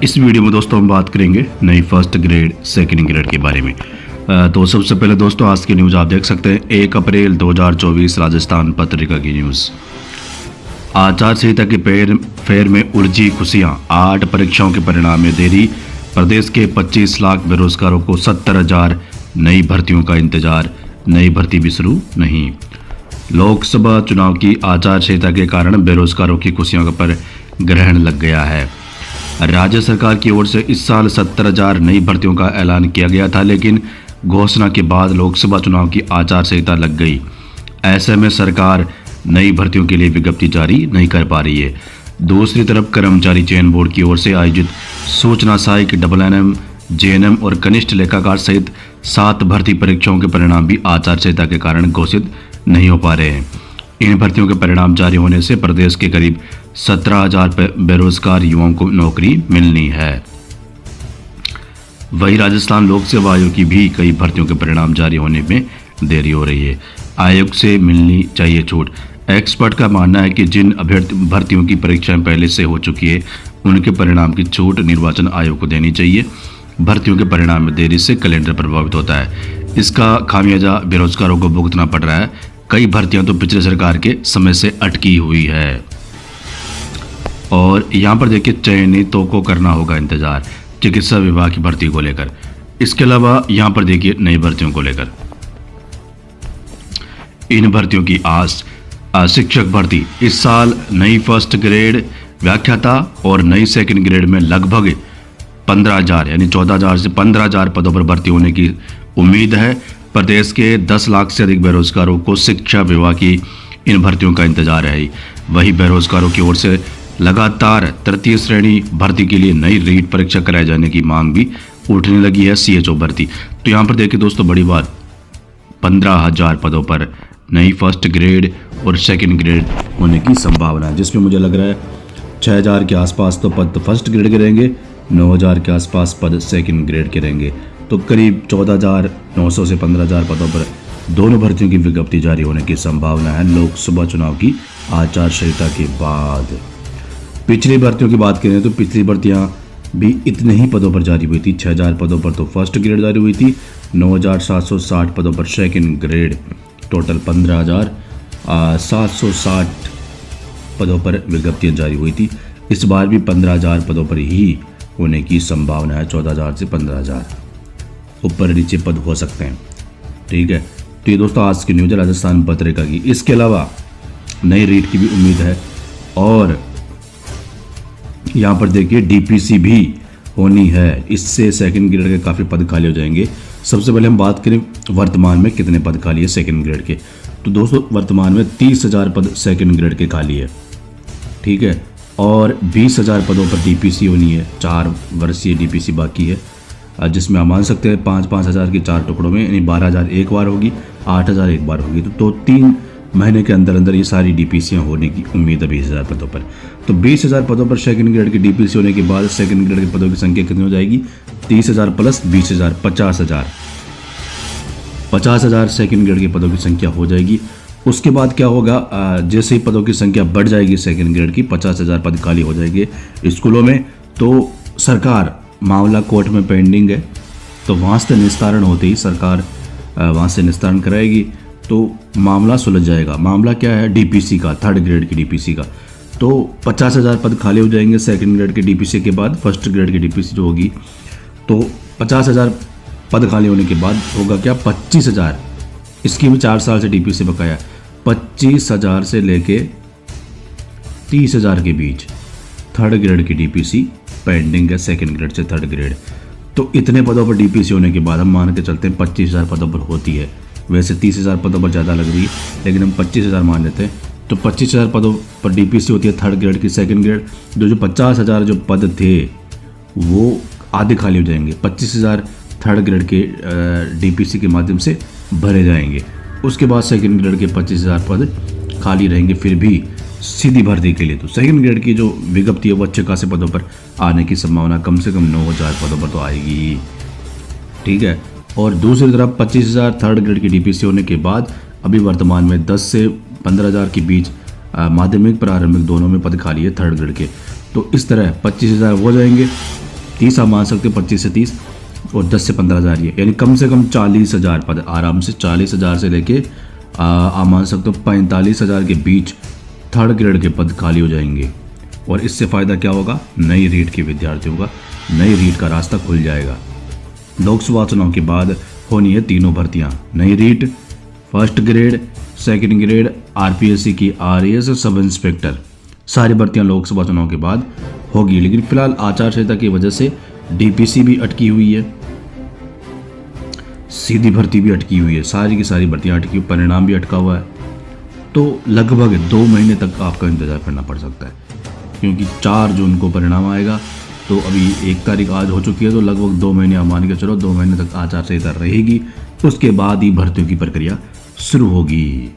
इस वीडियो में दोस्तों हम बात करेंगे नई फर्स्ट ग्रेड सेकंड ग्रेड के बारे में। तो सबसे पहले दोस्तों आज की न्यूज़ आप देख सकते हैं 1 अप्रैल 2024 राजस्थान पत्रिका की न्यूज़। आचार संहिता के फेर में उलझी खुशियां, 8 परीक्षाओं के परिणाम में देरी, प्रदेश के 25 लाख बेरोजगारों को 70,000 नई भर्तियों का इंतजार, नई भर्ती भी शुरू नहीं। लोकसभा चुनाव की आचार संहिता के कारण बेरोजगारों की खुशियों पर ग्रहण लग गया है। राज्य सरकार की ओर से इस साल 70,000 नई भर्तियों का ऐलान किया गया था, लेकिन घोषणा के बाद लोकसभा चुनाव की आचार संहिता लग गई। ऐसे में सरकार नई भर्तियों के लिए विज्ञप्ति जारी नहीं कर पा रही है। दूसरी तरफ कर्मचारी चयन बोर्ड की ओर से आयोजित सूचना सहायक NNM, JNM और कनिष्ठ लेखाकार सहित 7 भर्ती परीक्षाओं के परिणाम भी आचार संहिता के कारण घोषित नहीं हो पा रहे हैं। इन भर्तियों के परिणाम जारी होने से प्रदेश के करीब 17,000 बेरोजगार युवाओं को नौकरी मिलनी है। वहीं राजस्थान लोक सेवा आयोग की भी कई भर्तियों के परिणाम जारी होने में देरी हो रही है। आयोग से मिलनी चाहिए छूट। एक्सपर्ट का मानना है कि जिन भर्तियों की परीक्षाएं पहले से हो चुकी है उनके परिणाम की छूट निर्वाचन आयोग को देनी चाहिए। भर्तियों के परिणाम में देरी से कैलेंडर प्रभावित होता है। इसका खामियाजा बेरोजगारों को भुगतना पड़ रहा है। कई भर्तियां तो पिछले सरकार के समय से अटकी हुई है। और यहाँ पर देखिए चयनितों को करना होगा इंतजार चिकित्सा विभाग की भर्ती को लेकर। इसके अलावा यहाँ पर देखिए नई भर्तियों को लेकर इन भर्तियों की आस। शिक्षक भर्ती इस साल नई फर्स्ट ग्रेड, व्याख्याता और नई सेकंड ग्रेड में लगभग 15,000 यानी 14,000 से 15,000 पदों पर भर्ती होने की उम्मीद है। प्रदेश के 10 लाख से अधिक बेरोजगारों को शिक्षा विभाग की इन भर्तियों का इंतजार है। वही बेरोजगारों की ओर से लगातार तृतीय श्रेणी भर्ती के लिए नई रीट परीक्षा कराए जाने की मांग भी उठने लगी है। CHO भर्ती तो यहाँ पर देखिए दोस्तों बड़ी बात, 15,000 पदों पर नई फर्स्ट ग्रेड और सेकंड ग्रेड होने की संभावना है, जिसमें मुझे लग रहा है 6,000 के आसपास तो पद फर्स्ट ग्रेड के रहेंगे, 9,000 के आसपास पद सेकंड ग्रेड के रहेंगे। तो करीब 14,900 से 15,000 पदों पर दोनों भर्तियों की विज्ञप्ति जारी होने की संभावना है लोकसभा चुनाव की आचार संहिता के बाद। पिछली भर्तियों की बात करें तो पिछली भर्तियां भी इतने ही पदों पर जारी हुई थी। 6,000 पदों पर तो फर्स्ट ग्रेड जारी हुई थी, 9,760 पदों पर सेकंड ग्रेड, टोटल 15,760 पदों पर विज्ञप्तियां जारी हुई थी। इस बार भी 15,000 पदों पर ही होने की संभावना है। 14,000 से 15,000 ऊपर नीचे पद हो सकते हैं। ठीक है, तो ये दोस्तों आज की न्यूज़ राजस्थान पत्रिका की। इसके अलावा नई रीट की भी उम्मीद है और यहाँ पर देखिए DPC भी होनी है। इससे सेकंड ग्रेड के काफ़ी पद खाली हो जाएंगे। सबसे पहले हम बात करें वर्तमान में कितने पद खाली है सेकंड ग्रेड के, तो दोस्तों वर्तमान में 30,000 पद सेकंड ग्रेड के खाली है। ठीक है, और 20,000 पदों पर DPC होनी है। 4 वर्षीय DPC बाकी है, जिसमें आप मान सकते हैं 5-5 हज़ार के 4 टुकड़ों में, यानी 12,000 एक बार होगी, 8,000 एक बार होगी। तो 3 महीने के अंदर अंदर ये सारी DPC होने की उम्मीद है 20,000 पदों पर। तो 20,000 पदों पर सेकंड ग्रेड की DPC होने के बाद सेकंड ग्रेड के पदों की संख्या कितनी हो जाएगी? 30,000 प्लस 20,000, 50,000। 50,000 सेकंड ग्रेड के पदों की संख्या हो जाएगी। उसके बाद क्या होगा, जैसे ही पदों की संख्या बढ़ जाएगी सेकंड ग्रेड की, 50,000 पद खाली हो जाएंगे स्कूलों में, तो सरकार मामला कोर्ट में पेंडिंग है, तो वहाँ से निस्तारण होते ही सरकार वहाँ से निस्तारण कराएगी तो मामला सुलझ जाएगा। मामला क्या है? DPC का, थर्ड ग्रेड की DPC का। तो 50,000 पद खाली हो जाएंगे सेकंड ग्रेड के DPC के बाद। फर्स्ट ग्रेड की DPC जो होगी, तो 50,000 पद खाली होने के बाद होगा क्या? 25,000। इसकी भी 4 साल से DPC बकाया, 25,000 से लेके 30,000 के बीच थर्ड ग्रेड की DPC पेंडिंग है सेकंड ग्रेड से थर्ड ग्रेड। तो इतने पदों पर DPC होने के बाद हम मान के चलते हैं 25,000 पदों पर होती है। वैसे 30,000 पदों पर ज़्यादा लग रही है, लेकिन हम 25,000 मान लेते हैं। तो 25,000 पदों पर DPC होती है थर्ड ग्रेड की। सेकंड ग्रेड जो 50,000 जो पद थे वो आधे खाली हो जाएंगे। 25,000 थर्ड ग्रेड के DPC के माध्यम से भरे जाएंगे। उसके बाद सेकंड ग्रेड के 25,000 पद खाली रहेंगे फिर भी सीधी भर्ती के लिए। तो सेकंड ग्रेड की जो विज्ञप्ति है वो अच्छे खासे पदों पर आने की संभावना कम से कम 9,000 पदों पर तो आएगी। ठीक है, और दूसरी तरफ 25,000 थर्ड ग्रेड की DPC होने के बाद अभी वर्तमान में 10 से 15,000 के बीच माध्यमिक प्रारंभिक दोनों में पद खाली है थर्ड ग्रेड के। तो इस तरह 25,000 हो जाएंगे 30 आप मान सकते हो, 25 से 30 और 10 से 15,000 ये, यानी कम से कम 40,000 पद आराम से, 40,000 से लेके आप मान सकते हो 45,000 के बीच थर्ड ग्रेड के पद खाली हो जाएंगे। और इससे फ़ायदा क्या होगा, नई रीट के विद्यार्थियों का, नई रीट का रास्ता खुल जाएगा। लोकसभा चुनाव के बाद होनी है तीनों भर्तियां, नई REET, first grade, second grade, RPSC की आरएएस, सब इंस्पेक्टर, सारी भर्तियां लोकसभा चुनाव के बाद होगी। लेकिन फिलहाल आचार संहिता की वजह से डीपीसी भी अटकी हुई है, सीधी भर्ती भी अटकी हुई है, सारी की सारी भर्तियां अटकी हुई, परिणाम भी अटका हुआ है। तो लगभग 2 महीने तक आपका इंतजार करना पड़ सकता है, क्योंकि 4 जून को परिणाम आएगा। तो अभी 1 तारीख आज हो चुकी है, तो लगभग 2 महीने आप मान के चलो, 2 महीने तक आचार संहिता रहेगी। उसके बाद ही भर्तियों की प्रक्रिया शुरू होगी।